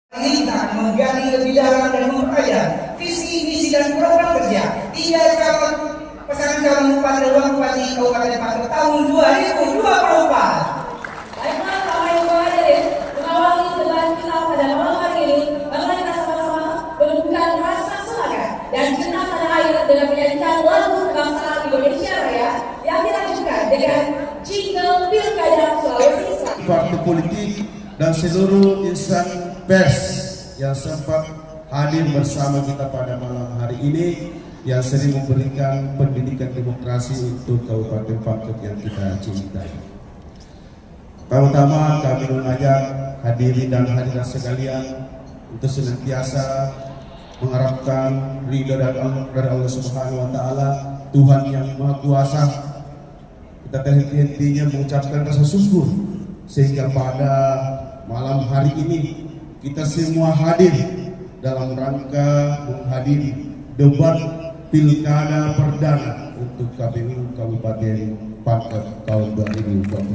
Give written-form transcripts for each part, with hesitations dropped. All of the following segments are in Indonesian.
Ini kita menggali lebih dalam dan memperkaya visi misi dan program kerja 3 calon pasangan calon bupati dan wakil bupati Kabupaten Pantut tahun 2024. Baiklah, Bapak Ibu hadirin, mengawali debat kita pada malam hari ini, marilah kita sama-sama menumbuhkan rasa semangat dan cinta tanah air dengan menyanyikan lagu kebangsaan Indonesia Raya yang dilanjutkan dengan jingle Pilkada Sulawesi Selatan. Partai politik dan seluruh insan pers yang sempat hadir bersama kita pada malam hari ini yang sering memberikan pendidikan demokrasi untuk Kabupaten Pantut yang kita cintai. Pertama kami mengajak hadirin dan hadirat sekalian untuk senantiasa mengharapkan ridha dari Allah Subhanahu wa taala, Tuhan yang Maha Kuasa. Kita henti-hentinya mengucapkan rasa syukur sehingga pada malam hari ini kita semua hadir dalam rangka menghadiri debat pilkada perdana untuk KPU Kabupaten Pantut tahun 2020.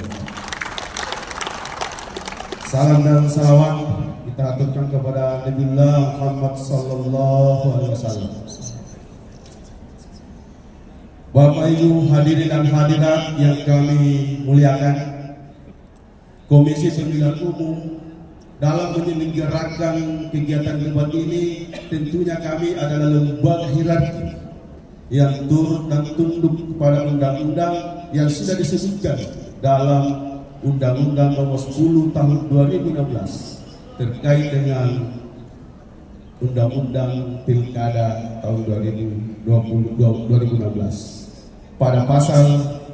Salam dan salawat kita aturkan kepada Nabi Muhammad sallallahu alaihi wasallam. Bapak Ibu hadirin dan hadirat yang kami muliakan, Komisi Pemilihan Umum dalam menyelenggarakan kegiatan debat ini tentunya kami adalah lembaga hierarki yang turut dan tunduk kepada undang-undang yang sudah disebutkan dalam Undang-Undang Nomor 10 Tahun 2016 terkait dengan Undang-Undang Pilkada tahun 2016 pada pasal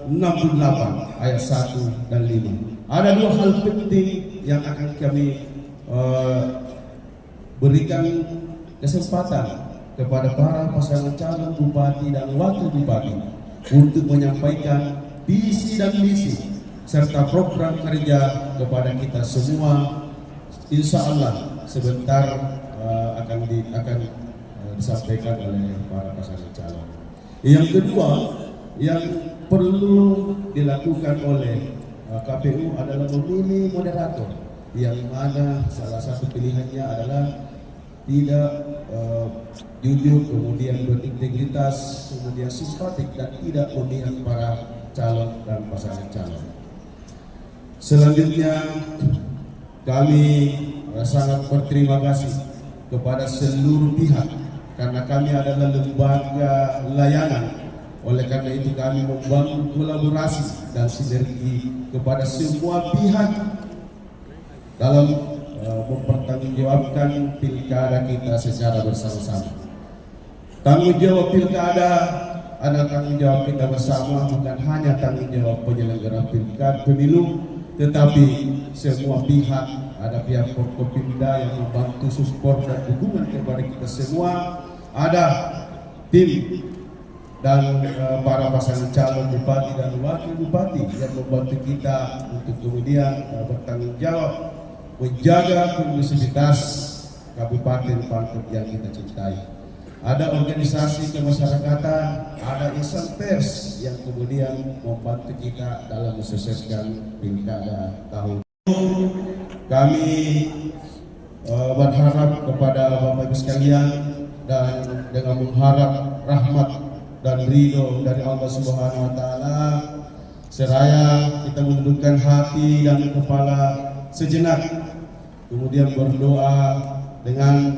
68 ayat 1 dan 5. Ada 2 hal penting yang akan kami berikan kesempatan kepada para pasangan calon bupati dan wakil bupati untuk menyampaikan visi dan misi serta program kerja kepada kita semua. Insya Allah sebentar akan disampaikan oleh para pasangan calon. Yang kedua yang perlu dilakukan oleh KPU adalah memilih moderator yang mana salah satu pilihannya adalah tidak jujur, kemudian berintegritas, kemudian simpatik dan tidak memihak para calon dan pasangan calon. Selanjutnya kami sangat berterima kasih kepada seluruh pihak karena kami adalah lembaga layanan. Oleh karena itu kami membangun kolaborasi dan sinergi kepada semua pihak dalam mempertanggungjawabkan pilkada kita secara bersama-sama. Tanggung jawab pilkada adalah tanggung jawab kita bersama, bukan hanya tanggung jawab penyelenggara pilkada pemilu, tetapi semua pihak. Ada pihak Forkopimda yang membantu support dan dukungan kepada kita semua, ada tim dan para pasangan calon bupati dan wakil bupati yang membantu kita untuk kemudian bertanggung jawab menjaga kondusivitas Kabupaten Pantut yang kita cintai. Ada organisasi kemasyarakatan, ada insan pers yang kemudian membantu kita dalam mensukseskan pilkada tahun. Kami berharap kepada Bapak Ibu sekalian dan dengan mengharap rahmat dan ridho dari Allah Subhanahu wa taala, seraya kita menundukkan hati dan kepala sejenak, kemudian berdoa dengan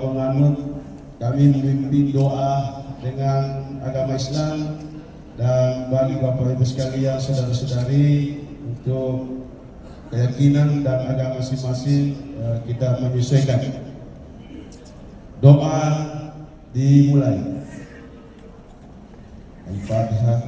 menganut, kami memimpin doa dengan agama Islam, dan bagi Bapak Ibu sekalian, saudara-saudari, untuk keyakinan dan agama masing-masing kita menyesuaikan. Doa dimulai. Al-Fatihah.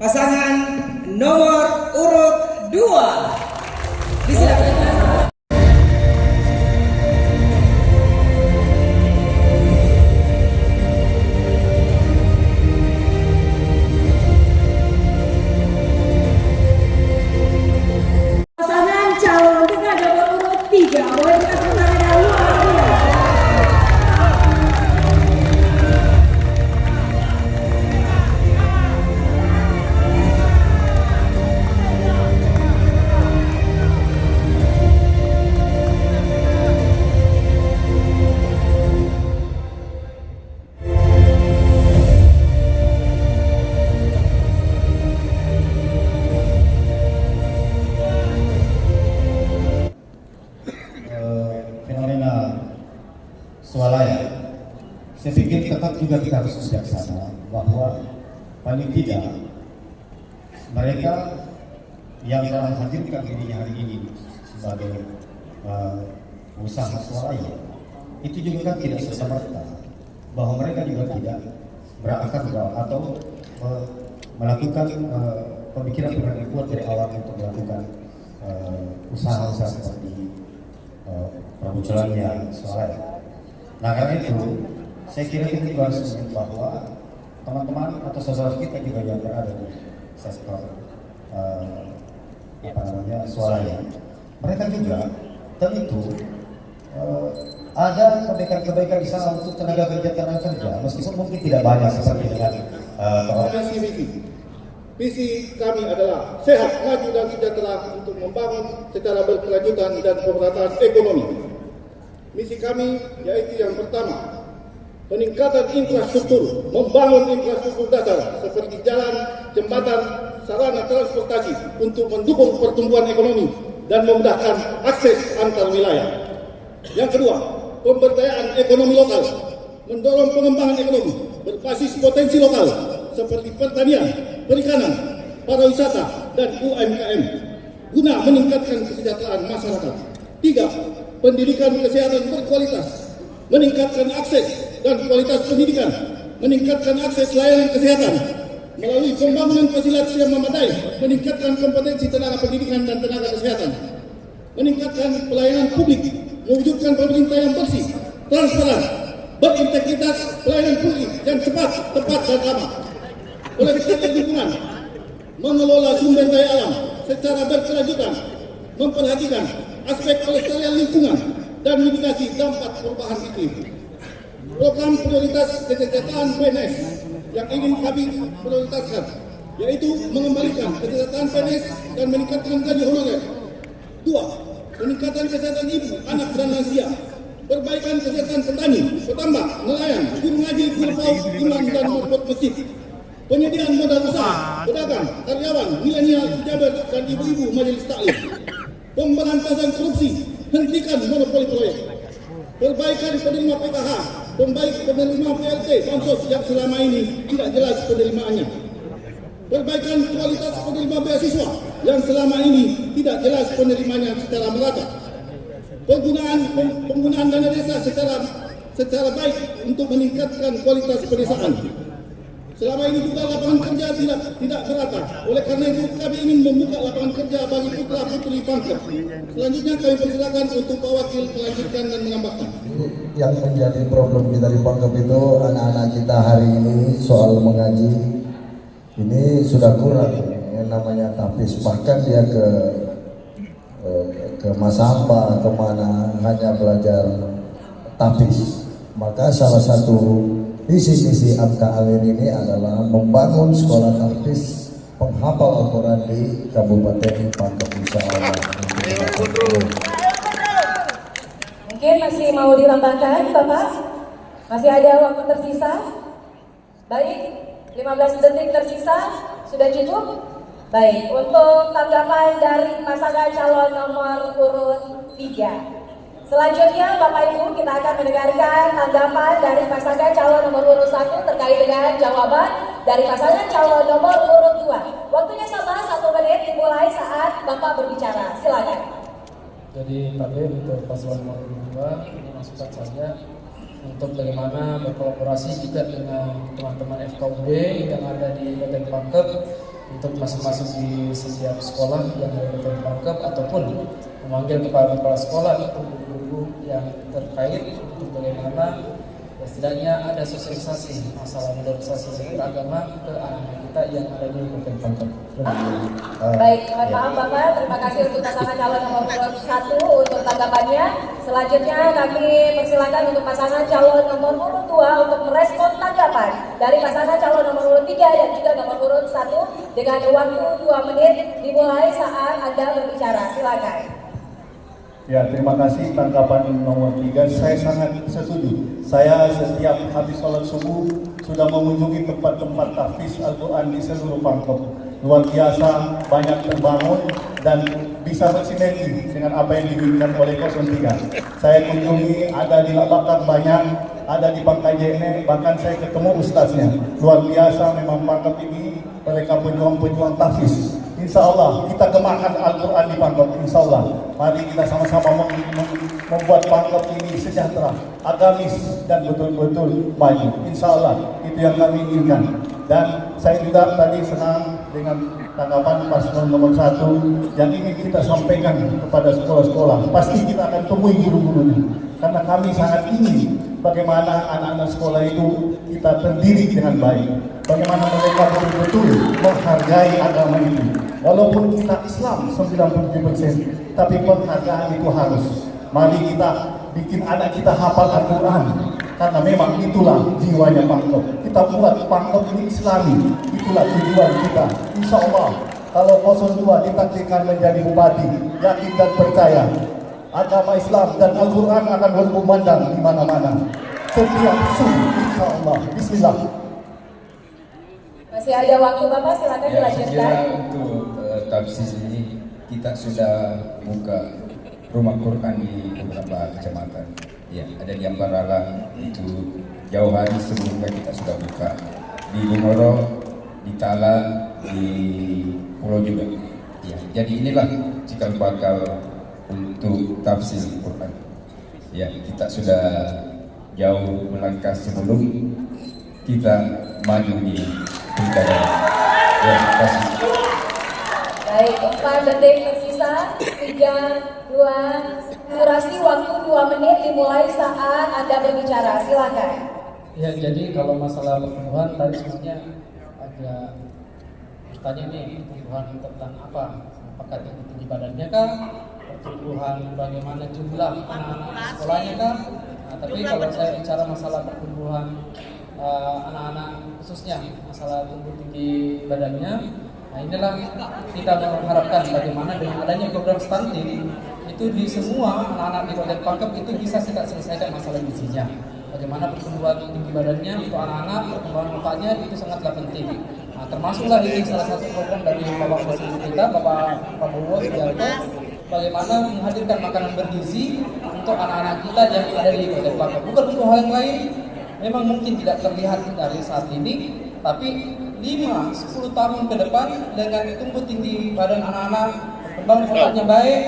pasangan nomor urut 2. Disilakan. Pasangan calon tunggal nomor urut 3, boleh kita tepuk tangan yang luar biasa. Fenomena swalaya, saya pikir tetap juga kita harus bijaksana bahwa paling tidak mereka yang telah hadirkan dirinya hari ini sebagai usaha swalaya itu juga kan tidak serta-merta bahwa mereka juga tidak berakar atau melakukan pemikiran kuat dari awal untuk melakukan usaha-usaha seperti permunculannya swalaya. Nah, karena itu saya kira kita juga harus ingat bahwa teman-teman atau saudara kita juga yang berada di sektor swalaya, mereka juga tentu ada kebaikan-kebaikan di sana untuk tenaga kerja, meskipun mungkin tidak banyak seperti dengan Visi kami adalah sehat, maju dan sejahtera untuk membangun secara berkelanjutan dan pemerataan ekonomi. Misi kami yaitu yang pertama, peningkatan infrastruktur, membangun infrastruktur dasar seperti jalan, jembatan, sarana transportasi untuk mendukung pertumbuhan ekonomi dan memudahkan akses antar wilayah. Yang kedua, pemberdayaan ekonomi lokal, mendorong pengembangan ekonomi berbasis potensi lokal seperti pertanian, perikanan, pariwisata, dan UMKM guna meningkatkan kesejahteraan masyarakat. 3. Pendidikan kesehatan berkualitas, meningkatkan akses dan kualitas pendidikan, meningkatkan akses layanan kesehatan melalui pembangunan fasilitas yang memadai, meningkatkan kompetensi tenaga pendidikan dan tenaga kesehatan, meningkatkan pelayanan publik, mewujudkan pemerintah yang bersih, transparan, berintegritas, pelayanan publik yang cepat, tepat, dan ramah. Pelestarian lingkungan, mengelola sumber daya alam secara berkelanjutan, memperhatikan aspek pelestarian lingkungan dan mitigasi dampak perubahan iklim. Program prioritas kesejahteraan PNS yang ingin kami prioritaskan yaitu mengembalikan kesejahteraan PNS dan meningkatkan gaji honorer. 2. Peningkatan kesehatan ibu, anak, dan lansia, perbaikan kesehatan petani, petambak, nelayan, guru ngaji, guru paut, imam, dan marbot masjid. Penyediaan modal usaha, pedagang, karyawan, milenial, pejabat, dan ibu-ibu majelis taklim. Pemberantasan korupsi, hentikan monopoli proyek. Perbaikan penerima PKH, penerima PLT, bansos yang selama ini tidak jelas penerimaannya. Perbaikan kualitas penerima beasiswa yang selama ini tidak jelas penerimanya secara merata. Penggunaan dana desa secara baik untuk meningkatkan kualitas pedesaan. Selama ini juga lapangan kerja tidak merata. Oleh karena itu kami ingin membuka lapangan kerja bagi putra-putri Pangkep. Selanjutnya kami persilakan untuk Pak Wakil melanjutkan dan menambahkan. Yang menjadi problem kita di Pangkep itu anak-anak kita hari ini soal mengaji ini sudah kurang. Yang namanya tapis, bahkan dia ke Masamba kemana hanya belajar tapis. Maka salah satu visi-misi MKAWIN ini adalah membangun sekolah tapis penghafal Al-Quran di Kabupaten Pangkep, insya Allah. Mungkin masih mau ditambahkan, Bapak? Masih ada waktu tersisa? Baik, 15 detik tersisa, sudah cukup? Baik, untuk tanggapan dari pasangan calon nomor urut 3. Selanjutnya Bapak Ibu kita akan mendengarkan tanggapan dari pasangan calon nomor urut 1 terkait dengan jawaban dari pasangan calon nomor urut 2. Waktunya sama 1 menit dimulai saat Bapak berbicara. Silakan. Jadi tadi untuk paslon nomor 2 ini masukan saja untuk bagaimana berkolaborasi juga dengan teman-teman FKUB yang ada di Kabupaten Pangkep untuk masuk-masuk di setiap sekolah yang ada di Pangkep ataupun memanggil kepala sekolah atau guru-guru yang terkait untuk bagaimana setidaknya ada sosialisasi masalah modernisasi beragama ke anak-anak kita yang ada di Kabupaten Pangkep. Baik, mohon maaf Bapak, terima kasih untuk pasangan calon nomor urut 1 untuk tanggapannya. Selanjutnya kami persilakan untuk pasangan calon nomor urut 2 untuk merespon tanggapan dari pasangan calon nomor urut 3 dan juga nomor urut 1 dengan waktu 2 menit dimulai saat Anda berbicara. Silakan. Ya, terima kasih tanggapan nomor 3. Saya sangat setuju. Saya setiap habis sholat subuh sudah mengunjungi tempat-tempat tahfiz Al-Quran di seluruh Pangkep. Luar biasa, banyak terbangun dan bisa bersinergi dengan apa yang diinginkan oleh 03. Saya kunjungi, ada di Labakar banyak, ada di Bangkajene, bahkan saya ketemu ustaznya. Luar biasa, memang Pangkep ini mereka pejuang-pejuang tahfiz. Insya Allah kita kemakan Al-Quran di Pangkep. Insya Allah mari kita sama-sama membuat Pangkep ini sejahtera, agamis dan betul-betul maju. Insya Allah itu yang kami inginkan. Dan saya juga tadi senang dengan tanggapan paslon nomor 1 yang ingin kita sampaikan kepada sekolah-sekolah. Pasti kita akan temui guru-gurunya, karena kami sangat ingin bagaimana anak-anak sekolah itu kita terdidik dengan baik, bagaimana mereka betul-betul menghargai agama itu. Walaupun kita Islam 97%, tapi penghargaan itu harus. Mari kita bikin anak kita hafal Al-Quran, karena memang itulah jiwanya Pangkep. Kita buat Pangkep ini Islami, itulah tujuan kita. Insya Allah kalau 02 ditakdirkan menjadi bupati, yakin dan percaya agama Islam dan Al-Quran akan berkumandang di mana-mana. Setiap subuh, insya Allah. Bismillah. Masih ada waktu Bapak, silakan Ya, saya dilanjutkan. kira untuk tahfiz ini kita sudah buka rumah Quran di beberapa kecamatan. Ya, ada di Amparalang, itu jauh hari sebelumnya kita sudah buka. Di Bungoro, di Tala, di Pulau juga. Ya, jadi inilah cikal bakal untuk tafsir Quran. Ya, kita sudah jauh melangkah sebelum kita maju di pilkada. Ya, terima kasih. Baik, 4 detik tersisa. 3, 2, durasi waktu 2 menit dimulai saat Anda berbicara. Silakan. Ya, jadi kalau masalah pertumbuhan tadi sebenarnya agak bertanya nih, pertumbuhan tentang apa? Apakah tinggi badannya kah? Pertumbuhan bagaimana jumlah anak-anak sekolahnya kah? Nah, tapi kalau saya bicara masalah pertumbuhan anak-anak khususnya masalah tumbuh tinggi badannya, nah inilah kita mengharapkan bagaimana dengan adanya program stunting itu di semua anak-anak di Kabupaten Pangkep itu bisa kita selesaikan masalah gizinya. Bagaimana pertumbuhan tinggi badannya untuk anak-anak, pertumbuhan otaknya itu sangatlah penting. Nah, termasuklah ini salah satu program dari Bapak Presiden kita, Bapak Prabowo Subianto, bagaimana menghadirkan makanan bergizi untuk anak-anak kita yang ada di Kabupaten Pangkep. Bukan untuk hal yang lain, memang mungkin tidak terlihat dari saat ini, tapi 5-10 tahun ke depan dengan tumbuh tinggi badan anak-anak, perkembangan otaknya baik,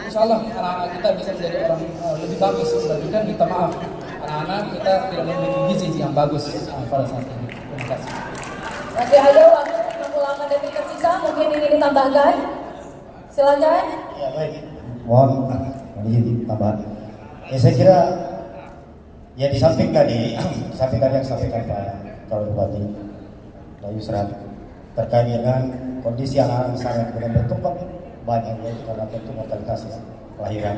insya Allah anak-anak kita bisa menjadi orang lebih bagus dibandingkan minta maaf anak-anak kita tidak memiliki gizi yang bagus pada saat ini. Terima kasih. Masih ada waktu 68 detik tersisa, mungkin ini ditambahkan. Silakan. Ya, baik. Mohon izin tambahan. Ya, saya kira ya di samping tadi yang disampaikan Pak Calon Bupati Pak Yusran terkait dengan kondisi anak-anak sangat benar berkembang banyak ya, karena tentu mortalitas ya, kelahiran.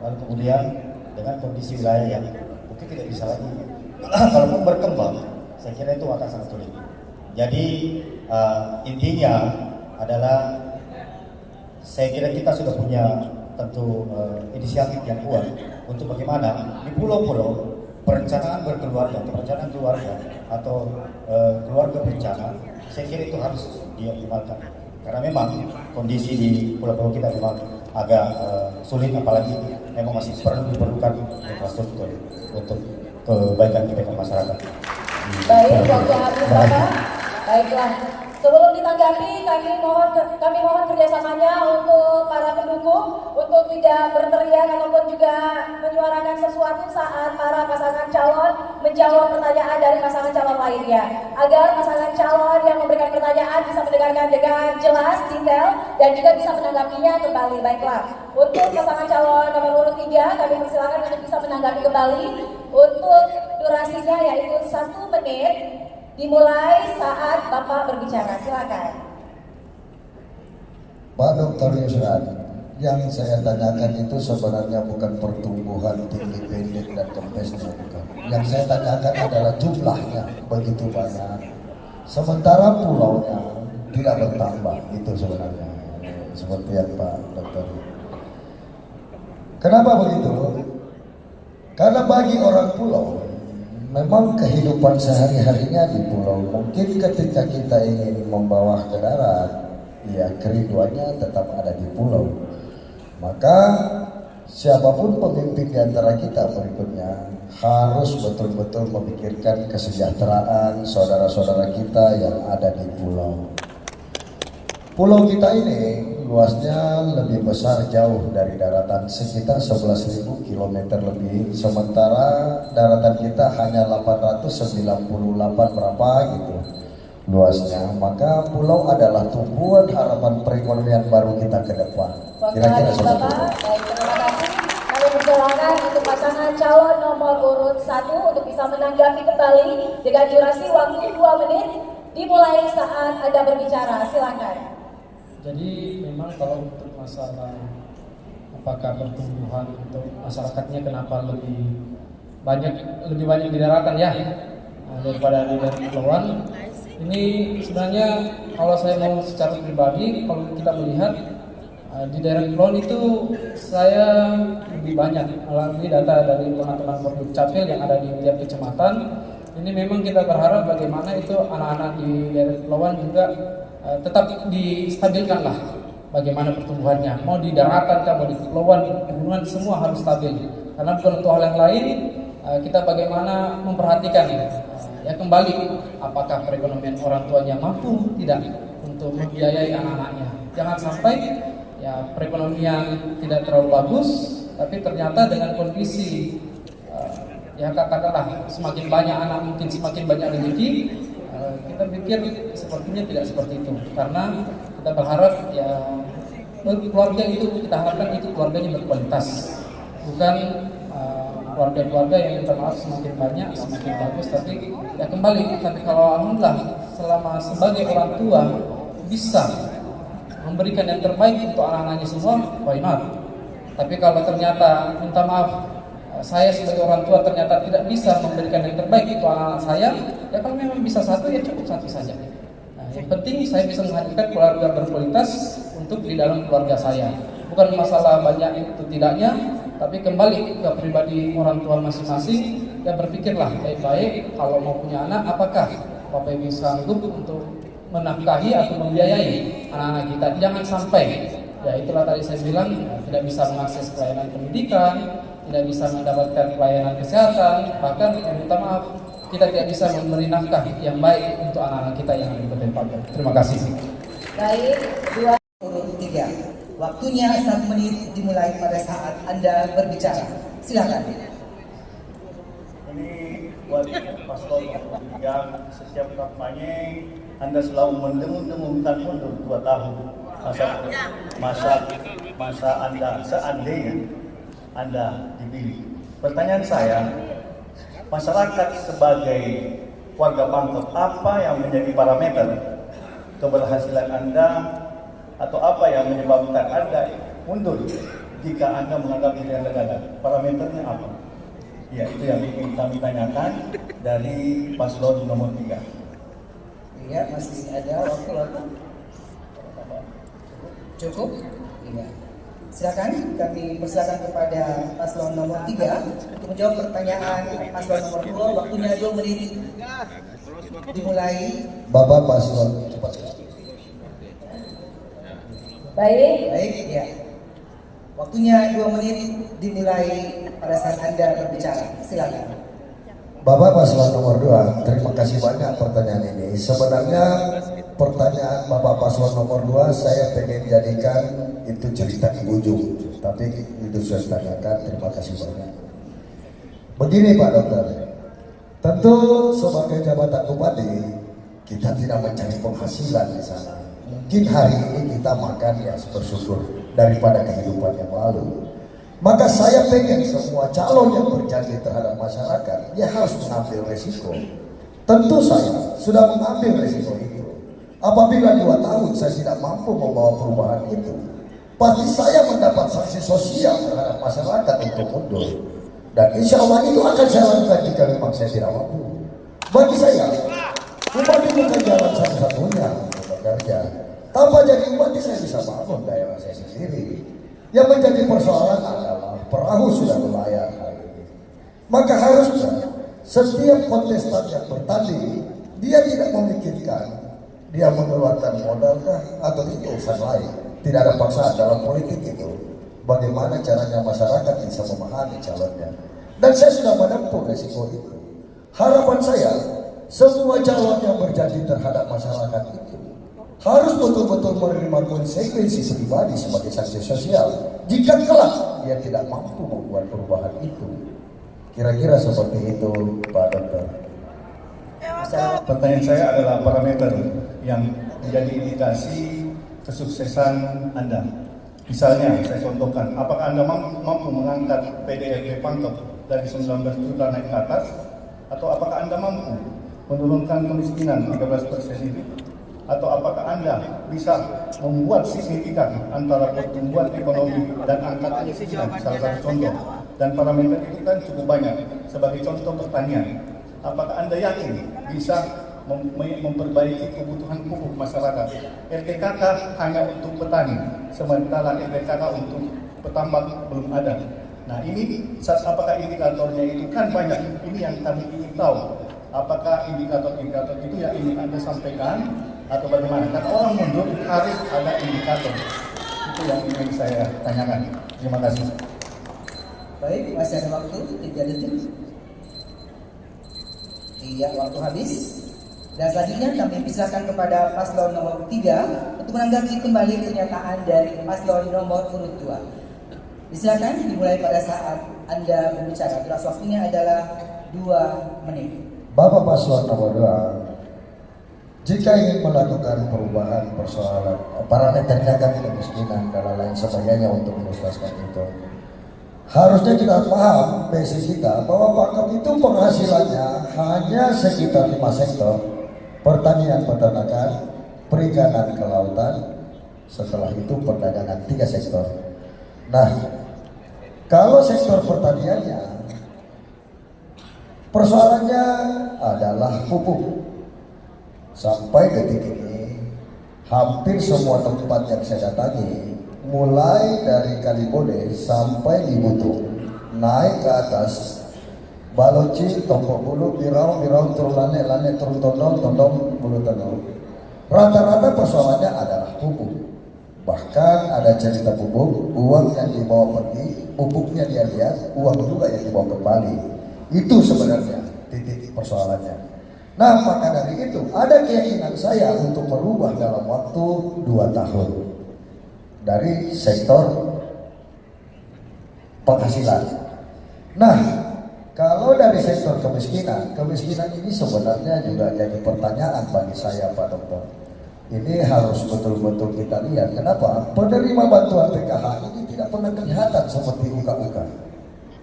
Lalu kemudian dengan kondisi wilayah yang mungkin tidak bisa lagi kalaupun berkembang, saya kira itu akan sangat sulit. Jadi intinya adalah saya kira kita sudah punya tentu inisiatif yang kuat untuk bagaimana di pulau-pulau perencanaan berkeluarga atau perencanaan keluarga atau keluarga berencana, saya kira itu harus dioptimalkan karena memang kondisi di pulau-pulau kita memang agak sulit, apalagi memang masih perlu diperlukan infrastruktur untuk kebaikan kita masyarakat. Baik, waktu habis Bapak. Baiklah, sebelum ditanggapi kami mohon kerjasamanya untuk para pendukung hukum untuk tidak berteriak ataupun juga menyuarakan sesuatu saat para pasangan calon menjawab pertanyaan dari pasangan calon lainnya, agar pasangan calon yang memberikan pertanyaan bisa mendengarkan dengan jelas, detail, dan juga bisa menanggapinya kembali. Baiklah, untuk pasangan calon nomor urut 3 kami persilakan untuk bisa menanggapi kembali. Untuk durasinya yaitu 1 menit dimulai saat Bapak berbicara. Silakan. Pak Dr. Yusran, yang saya tanyakan itu sebenarnya bukan pertumbuhan tinggi pendek dan kempesnya, bukan. Yang saya tanyakan adalah jumlahnya begitu banyak, sementara pulaunya tidak bertambah. Itu sebenarnya seperti yang Pak Dokter. Kenapa begitu? Karena bagi orang pulau, memang kehidupan sehari-harinya di pulau. Mungkin ketika kita ingin membawa ke darat, ya kerinduannya tetap ada di pulau. Maka siapapun pemimpin di antara kita berikutnya harus betul-betul memikirkan kesejahteraan saudara-saudara kita yang ada di pulau. Pulau kita ini luasnya lebih besar jauh dari daratan, sekitar 11.000 km lebih, sementara daratan kita hanya 898 berapa gitu luasnya. Maka pulau adalah tumpuan harapan perekonomian baru kita ke depan. Kira-kira seperti itu. Baik, terima kasih. Kami persilakan untuk pasangan calon nomor urut 1 untuk bisa menanggapi kembali dengan durasi waktu 2 menit dimulai saat Anda berbicara. Silakan. Jadi memang kalau untuk masalah apakah pertumbuhan untuk masyarakatnya kenapa lebih banyak di daratan ya daripada di daerah kepulauan, ini sebenarnya kalau saya mau secara pribadi, kalau kita melihat di daerah kepulauan itu saya lebih banyak melalui data dari teman-teman Perduk Capil yang ada di tiap kecamatan. Ini memang kita berharap bagaimana itu anak-anak di daerah kepulauan juga tetap distabilkan lah bagaimana pertumbuhannya, mau di daratan mau di kepulauan, pegunungan, semua harus stabil. Karena bukan untuk hal yang lain, kita bagaimana memperhatikan ya kembali apakah perekonomian orang tuanya mampu tidak untuk membiayai anak-anaknya. Jangan sampai ya perekonomian tidak terlalu bagus, tapi ternyata dengan kondisi ya katakanlah semakin banyak anak mungkin semakin banyak rezeki. Kita pikir sepertinya tidak seperti itu, karena kita berharap ya keluarga itu kita harapkan itu keluarganya berkualitas, bukan keluarga-keluarga yang minta maaf semakin banyak semakin bagus, tapi ya kembali. Tapi kalau alhamdulillah selama sebagai orang tua bisa memberikan yang terbaik untuk anak-anaknya semua, why not? Tapi kalau ternyata minta maaf saya sebagai orang tua ternyata tidak bisa memberikan yang terbaik untuk anak-anak saya, ya kalau memang bisa satu ya cukup satu saja. Nah, yang penting saya bisa menghadirkan keluarga berkualitas untuk di dalam keluarga saya. Bukan masalah banyak itu tidaknya, tapi kembali ke pribadi orang tua masing-masing. Dan berpikirlah baik-baik kalau mau punya anak, apakah Bapak Ibu sanggup untuk menafkahi atau membiayai anak-anak kita. Jangan sampai, ya itulah tadi saya bilang, tidak bisa mengakses pelayanan pendidikan, tidak bisa mendapatkan pelayanan kesehatan, bahkan yang minta maaf kita tidak bisa memberi nafkah yang baik untuk anak-anak kita yang ada di Kabupaten Papua. Terima kasih. Baik, 2 urut 3. Waktunya 1 menit dimulai pada saat Anda berbicara. Silakan. Ini buat paslon yang setiap kampanye Anda selalu mendengung-dengungkan mundur 2 tahun masa Anda seandainya Anda dipilih. Pertanyaan saya, masyarakat sebagai warga Pangkep, apa yang menjadi parameter keberhasilan Anda atau apa yang menyebabkan Anda mundur jika Anda menganggap diri Anda gagal? Parameternya apa? Ya, itu yang ingin kami tanyakan dari paslon nomor 3. Iya, masih ada waktu lagi. Cukup? Iya. Silakan, kami persilakan kepada paslon nomor 3 untuk menjawab pertanyaan paslon nomor 2. Waktunya 2 menit dimulai. Bapak paslon cepat sekali. Baik, ya. Waktunya 2 menit dimulai pada saat Anda berbicara. Silakan. Bapak paslon nomor 2, terima kasih banyak pertanyaan ini. Sebenarnya pertanyaan Bapak Paslon nomor 2, saya pengen jadikan itu cerita di ujung, tapi itu sudah ditanyakan. Terima kasih banyak. Begini Pak Dokter, tentu sebagai jabatan bupati kita tidak mencari penghasilan di sana. Mungkin hari ini kita makan ya bersyukur daripada kehidupan yang lalu. Maka saya pengen semua calon yang berjanji terhadap masyarakat, dia harus mengambil resiko. Tentu saya sudah mengambil resiko itu. Apabila 2 tahun saya tidak mampu membawa perubahan itu, pasti saya mendapat sanksi sosial terhadap masyarakat untuk mundur. Dan insya Allah itu akan saya lakukan jika memang saya tidak mampu. Bagi saya, bupati bukan jalan satu-satunya untuk bekerja. Tanpa jadi bupati saya bisa bangun daerah saya sendiri. Yang menjadi persoalan adalah perahu sudah berlayar hari ini. Maka harusnya setiap kontestan yang bertanding, dia tidak memikirkan dia mengeluarkan modalkah atau itu urusan lain. Tidak ada paksaan dalam politik itu. Bagaimana caranya masyarakat bisa memahami calonnya. Dan saya sudah menempuh resiko itu. Harapan saya, semua calon yang berjanji terhadap masyarakat itu harus betul-betul menerima konsekuensi pribadi sebagai sanksi sosial jika kelak dia tidak mampu membuat perubahan itu. Kira-kira seperti itu Pak Dokter. Pertanyaan saya adalah parameter yang menjadi indikasi kesuksesan Anda. Misalnya, saya contohkan, apakah Anda mampu mengangkat PDRT Pangkep dari 19 juta naik ke atas, atau apakah Anda mampu menurunkan kemiskinan 13% itu, atau apakah Anda bisa membuat signifikan antara pertumbuhan ekonomi dan angka kemiskinan, salah satu contoh. Dan parameter itu kan cukup banyak. Sebagai contoh pertanian, apakah Anda yakin bisa memperbaiki kebutuhan pupuk masyarakat? RTKK hanya untuk petani, sementara RTKK untuk petambak belum ada. Nah ini, apakah indikatornya itu kan banyak? Ini yang kami ingin tahu. Apakah indikator-indikator itu yang ingin Anda sampaikan atau bagaimana? Karena orang mundur harus ada indikator. Itu yang ingin saya tanyakan. Terima kasih. Baik, masih ada waktu 3 detik. Iya, waktu habis. Dan selanjutnya kami pisahkan kepada paslon nomor 3 untuk menanggapi kembali pernyataan dari paslon nomor urut 2. Silakan dimulai pada saat Anda berbicara. Durasi waktunya adalah 2 menit. Bapak paslon nomor 2, jika ingin melakukan perubahan persoalan parameternya kan kemiskinan dan lain sebagainya untuk menuntaskan itu, harusnya kita paham basic kita bahwa Pangkep itu penghasilannya hanya sekitar 5 sektor: pertanian, peternakan, perikanan, kelautan, setelah itu perdagangan, 3 sektor. Nah, kalau sektor pertaniannya persoalannya adalah pupuk. Sampai detik ini hampir semua tempat yang saya datangi, mulai dari Kalibode sampai di Butuh, naik ke atas Baloci, Tompok Bulu, Birau, turun Lane, turun Tondong, Bulu Tondong. Rata-rata persoalannya adalah pupuk. Bahkan ada cerita pupuk, uang yang dibawa pergi, pupuknya dia lihat, uang juga yang dibawa kembali. Itu sebenarnya titik persoalannya. Nah, maka dari itu ada keyakinan saya untuk merubah dalam waktu 2 tahun dari sektor penghasilan. Nah, kalau dari sektor kemiskinan ini sebenarnya juga jadi pertanyaan bagi saya Pak Dokter. Ini harus betul-betul kita lihat. Kenapa? Penerima bantuan PKH ini tidak pernah kelihatan seperti uka-uka.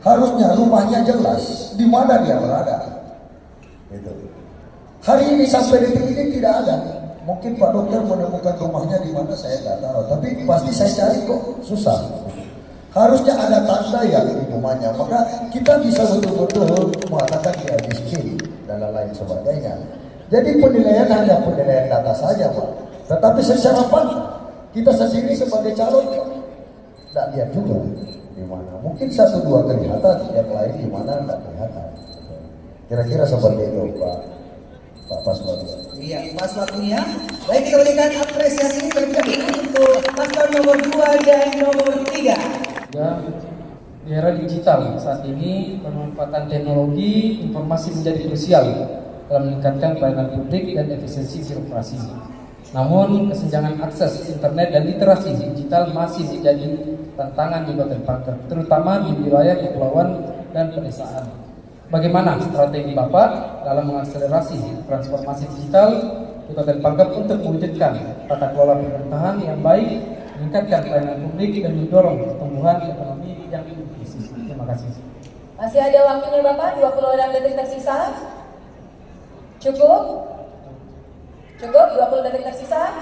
Harusnya rumahnya jelas di mana dia berada. Gitu. Hari ini sampai detik ini tidak ada. Mungkin Pak Dokter menemukan rumahnya di mana saya tidak tahu. Tapi pasti saya cari kok susah. Harusnya ada tanda yang di rumahnya. Maka kita bisa betul-betul mengatakan dia miskin dan lain sebagainya. Jadi penilaian hanya penilaian data saja Pak. Tetapi secara fakta kita sendiri sebagai calon tidak lihat juga di mana. Mungkin 1-2 kelihatan, yang lain di mana tidak kelihatan. Kira-kira seperti itu Pak Paslon. Iya, pas waktunya. Baik, kita berikan apresiasi terlebih dahulu untuk paslon nomor 2 dan nomor 3. Dan di era digital saat ini pemanfaatan teknologi informasi menjadi krusial dalam meningkatkan pelayanan publik dan efisiensi birokrasi. Namun kesenjangan akses internet dan literasi digital masih menjadi tantangan di Kabupaten Pangkep, terutama di wilayah kepulauan dan pedesaan. Bagaimana strategi Bapak dalam mengakselerasi transformasi digital di Kabupaten Pangkep untuk mewujudkan tata kelola pemerintahan yang baik, meningkatkan pelayanan publik dan mendorong pertumbuhan ekonomi yang inklusif? Terima kasih. Masih ada waktunya Bapak, 26 detik tersisa. Cukup? Cukup 20 detik tersisa?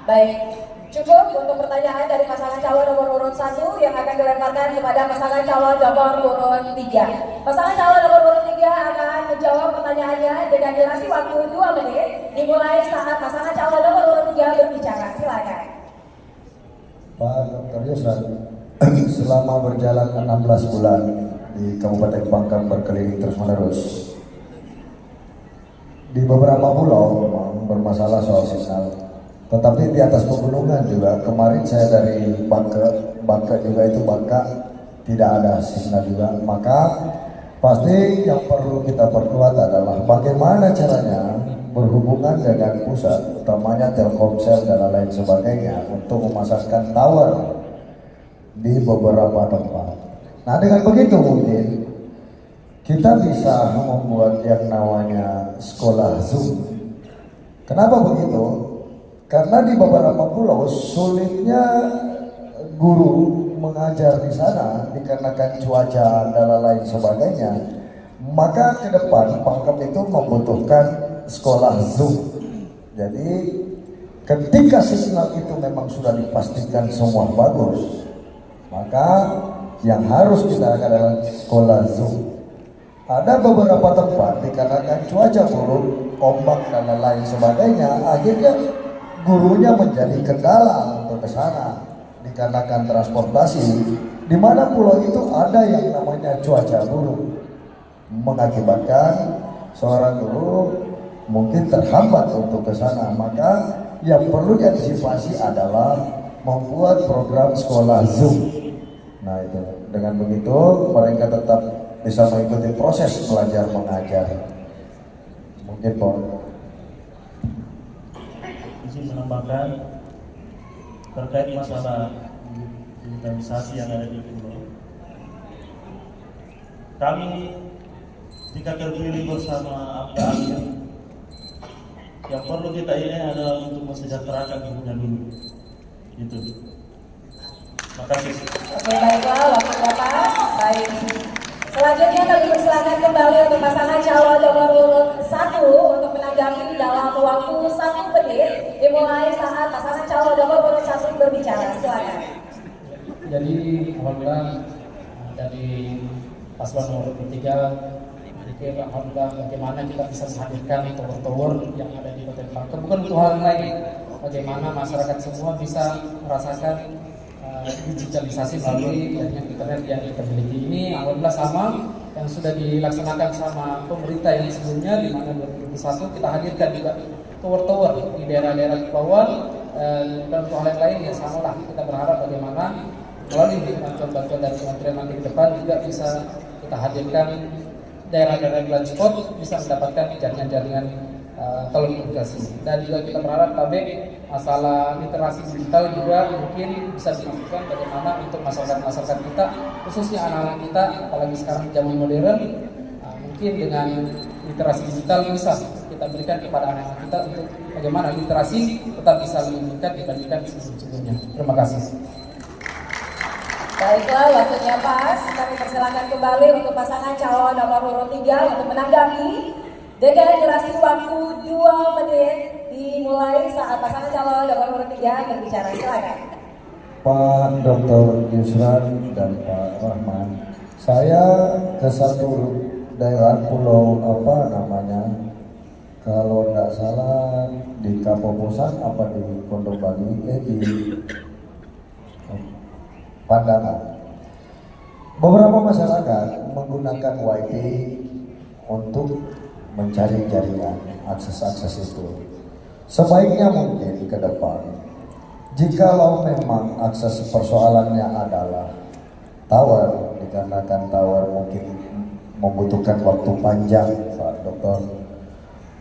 Baik, cukup untuk pertanyaan dari pasangan calon nomor urut 1 yang akan dilemparkan kepada pasangan calon nomor urut 3. Pasangan calon nomor urut 3 akan menjawab pertanyaannya dengan durasi waktu 2 menit dimulai saat pasangan calon nomor urut 3 berbicara. Silakan. Pak Dr. Yusran, selama berjalan 16 bulan di Kabupaten Pangkep berkeliling terus-menerus, di beberapa pulau memang bermasalah soal signal, tetapi di atas pegunungan juga, kemarin saya dari Bangka juga itu Bangka tidak ada signal juga. Maka pasti yang perlu kita perkuat adalah bagaimana caranya berhubungan dengan pusat, utamanya Telkomsel dan lain sebagainya, untuk memasangkan tower di beberapa tempat. Nah, dengan begitu mungkin kita bisa membuat yang namanya sekolah Zoom. Kenapa begitu? Karena di beberapa pulau sulitnya guru mengajar di sana dikarenakan cuaca dan lain sebagainya. Maka ke depan Pangkep itu membutuhkan sekolah Zoom. Jadi ketika signal itu memang sudah dipastikan semua bagus, maka yang harus kita lakukan adalah sekolah Zoom. Ada beberapa tempat dikarenakan cuaca buruk, ombak dan lain sebagainya, akhirnya gurunya menjadi kendala untuk ke sana dikarenakan transportasi, di mana pulau itu ada yang namanya cuaca buruk, mengakibatkan seorang guru mungkin terhambat untuk ke sana. Maka yang perlu diantisipasi adalah membuat program sekolah Zoom. Nah, itu dengan begitu mereka tetap bisa mengikuti proses belajar mengajar. Mungkin Pak izin menambahkan terkait masalah digitalisasi yang ada di pulau. Kami jika terpilih bersama APA, yang perlu kita ini adalah untuk mensejahterakan gurunya dulu. Itu. Makasih. Oke, baiklah, waktunya pas. Baik. Selanjutnya kami persilakan kembali untuk pasangan calon nomor urut 1 untuk menanggapi dalam waktu 1 menit dimulai saat pasangan calon nomor urut 1 berbicara. Silakan. Jadi alhamdulillah dari paslon nomor 3, alhamdulillah bagaimana kita bisa menghadirkan tower-tower yang ada di Kabupaten Pangkep, bukan untuk hal lain, bagaimana masyarakat semua bisa merasakan digitalisasi melalui jaringan internet yang kita miliki ini. Alhamdulillah sama yang sudah dilaksanakan sama pemerintah yang sebelumnya, di mana 2021 kita hadirkan juga tower-tower di daerah-daerah kepulauan, dan untuk hal yang lain ya sama lah. Kita berharap bagaimana melalui bantuan-bantuan dari kementerian nanti ke depan juga bisa kita hadirkan daerah-daerah blind spot bisa mendapatkan jaringan-jaringan telekomunikasi. Dan juga kita berharap masalah literasi digital juga mungkin bisa dimasukkan bagaimana untuk masyarakat kita, khususnya anak-anak kita, apalagi sekarang zaman modern, mungkin dengan literasi digital bisa kita berikan kepada anak-anak kita untuk bagaimana literasi tetap bisa meningkat dibandingkan sebelum-sebelumnya. Terima kasih. Baiklah, waktunya pas. Kami persilakan kembali untuk pasangan calon nomor urut 3 untuk menanggapi dengan durasi waktu 2 menit dimulai saat pasangan calon nomor urut 3 berbicara. Silakan. Pak Dr. Yusran dan Pak Rahman, saya ke satu daerah pulau kalau tidak salah di Kapoposan di Pondok Bali, di Pandangan. Beberapa masyarakat menggunakan WiFi untuk mencari jaringan akses itu. Sebaiknya mungkin ke depan, jikalau memang akses persoalannya adalah tower, dikarenakan tower mungkin membutuhkan waktu panjang, Pak Dokter,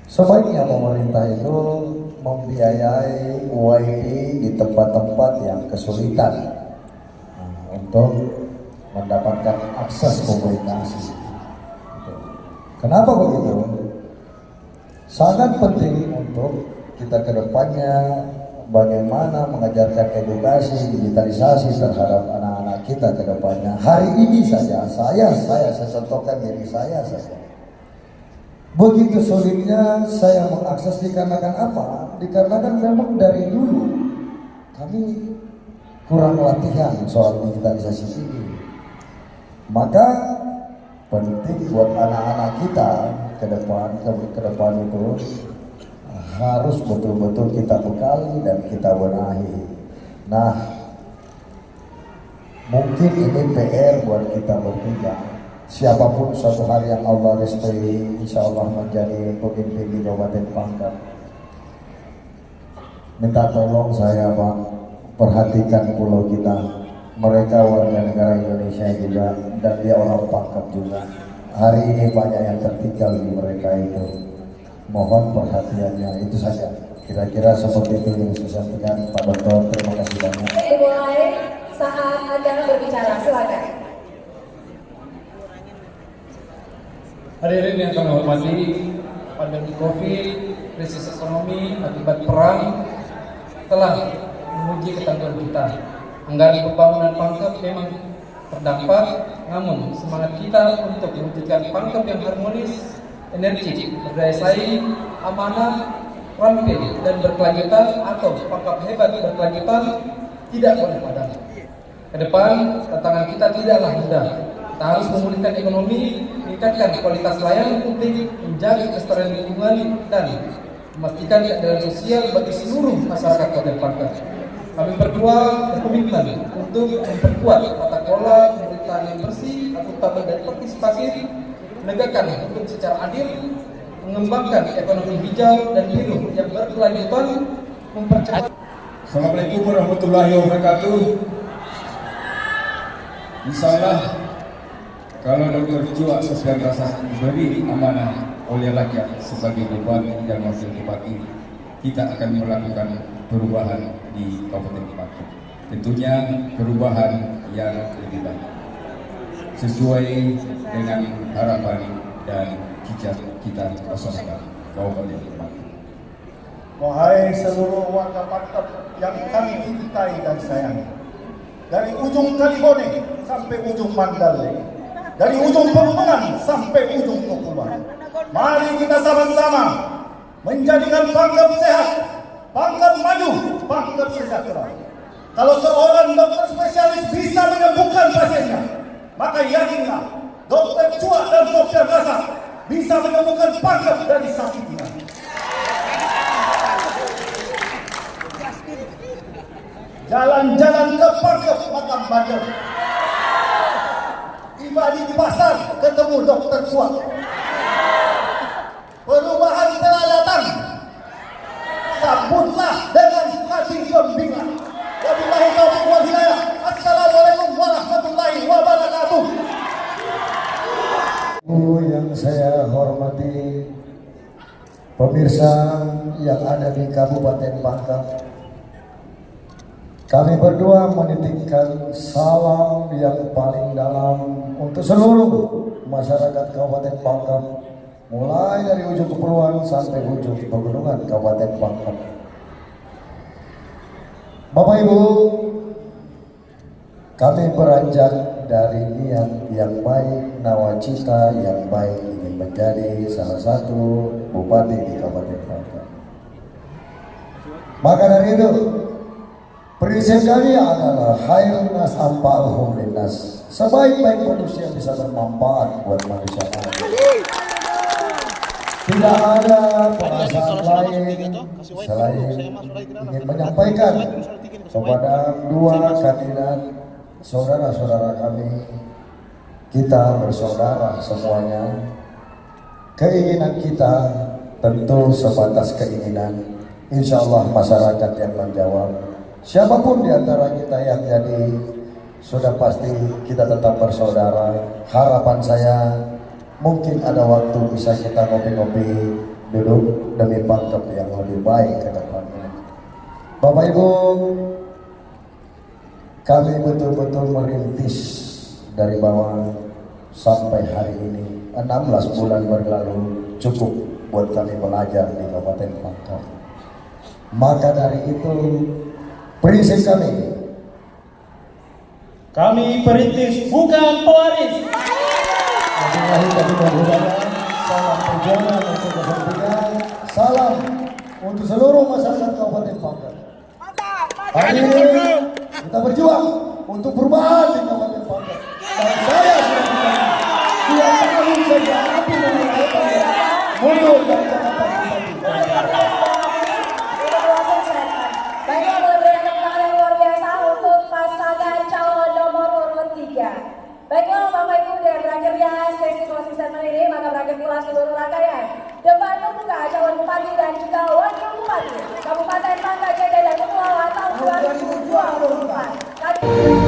sebaiknya pemerintah itu membiayai UIP di tempat-tempat yang kesulitan untuk mendapatkan akses komunikasi. Kenapa begitu? Sangat penting untuk kita ke depannya bagaimana mengajarkan edukasi digitalisasi terhadap anak-anak kita ke depannya. Hari ini saja saya contohkan diri saya saja. Begitu sulitnya saya mengakses dikarenakan apa? Dikarenakan memang dari dulu kami kurang latihan soal digitalisasi ini. Maka penting buat anak-anak kita ke depan itu harus betul-betul kita bekali dan kita benahi. Nah, mungkin ini PR buat kita bertiga. Siapapun suatu hari yang Allah restui, insya Allah menjadi pemimpin di Kabupaten Pangkep. Minta tolong saya Bang, perhatikan pulau kita. Mereka warga negara Indonesia juga dan dia orang Pangkep juga. Hari ini banyak yang tertinggal di mereka itu. Mohon perhatiannya, itu saja. Kira-kira seperti itu yang saya sampaikan Pak Dokter. Terima kasih banyak. Dimulai saat Anda berbicara, silakan. Hadirin yang kami hormati, pandemi Covid, krisis ekonomi akibat perang telah menguji ketangguhan kita. Anggaran pembangunan Pangkep memang terdampak, namun semangat kita untuk mewujudkan Pangkep yang harmonis, energik, berdaya saing, amanah, ramping, dan berkelanjutan atau Pangkep hebat berkelanjutan tidak boleh padam. Ke depan, tantangan kita tidaklah mudah. Kita harus memulihkan ekonomi, meningkatkan kualitas layanan publik, menjaga kelestarian lingkungan, dan memastikan keadilan sosial bagi seluruh masyarakat Kabupaten Pangkep. Kami berdua berkomitmen untuk memperkuat tata kelola pemerintahan yang bersih, akuntabel dan partisipatif, menegakkan hukum secara adil, mengembangkan ekonomi hijau dan biru yang berkelanjutan, mempercepat. Assalamualaikum warahmatullahi wabarakatuh. Insyaallah kalau Dr. Chua Sofyan Rasa diberi amanah oleh rakyat sebagai bupati dan wakil bupati, kita akan melakukan perubahan di Kabupaten Pangkep. Tentunya perubahan yang lebih baik sesuai dengan harapan dan cita-cita masyarakat Kabupaten Pangkep. Wahai seluruh warga Pangkep yang kami cintai dan sayangi, dari ujung Kalibone sampai ujung Mandalay, dari ujung Pegunungan sampai ujung Tukuman, mari kita sama-sama menjadikan Pangkep sehat, Pangkep maju, Pangkep sejahtera. Kalau seorang dokter spesialis bisa menyembuhkan pasiennya, maka yakinlah Dr. Chua dan Sofyan Rasa bisa menyembuhkan Pangkep dari sakitnya. Jalan-jalan ke Pangkep Makam Bandar, tiba di pasar ketemu Dr. Chua. Perubahan telah datang, sambutlah dengan hati gembira. Wabillahi taufiq wal hidayah. Assalamualaikum warahmatullahi wabarakatuh. Yang saya hormati pemirsa yang ada di Kabupaten Pangkep, kami berdua menitipkan salam yang paling dalam untuk seluruh masyarakat Kabupaten Pangkep, mulai dari ujung kepulauan sampai ujung pegunungan Kabupaten Pangkep. Bapak Ibu, kami beranjak dari niat yang baik, nawacita yang baik ingin menjadi salah satu bupati di Kabupaten Pangkep. Maka dari itu, prinsip kami adalah khairun nas anfa'uhum linnas. Sebaik-baik manusia bisa bermanfaat buat manusia lain. Tidak ada perasaan lain selain ingin menyampaikan kepada dua kandidat saudara-saudara kami, kita bersaudara semuanya. Keinginan kita tentu sebatas keinginan. Insya Allah masyarakat yang menjawab. Siapapun di antara kita yang jadi, sudah pasti kita tetap bersaudara. Harapan saya mungkin ada waktu bisa kita ngopi-ngopi duduk demi Pangkep yang lebih baik ke depan. Bapak Ibu, kami betul-betul merintis dari bawah sampai hari ini. 16 bulan berlalu cukup buat kami belajar di Kabupaten Pangkep. Maka dari itu prinsip kami perintis bukan pewaris. Salam perjuangan untuk 03, salam untuk seluruh masyarakat Kabupaten Pangkep. Hari ini kita berjuang untuk perubahan di Kabupaten Pangkep. Dan saya sudah bilang, 2 tahun saja api menyebabkan mundur dari jabatan bupati. Baiklah, boleh berikan tepuk tangan yang luar biasa untuk pasangan calon nomor urut 3. Baiklah Bapak Ibu, dengan berakhirnya sesi closing statement ini, maka berakhir pula seluruh rangkaian debat terbuka calon bupati dan juga wakil bupati Kabupaten Bangka Jaya dan Kepulauan tahun 2024.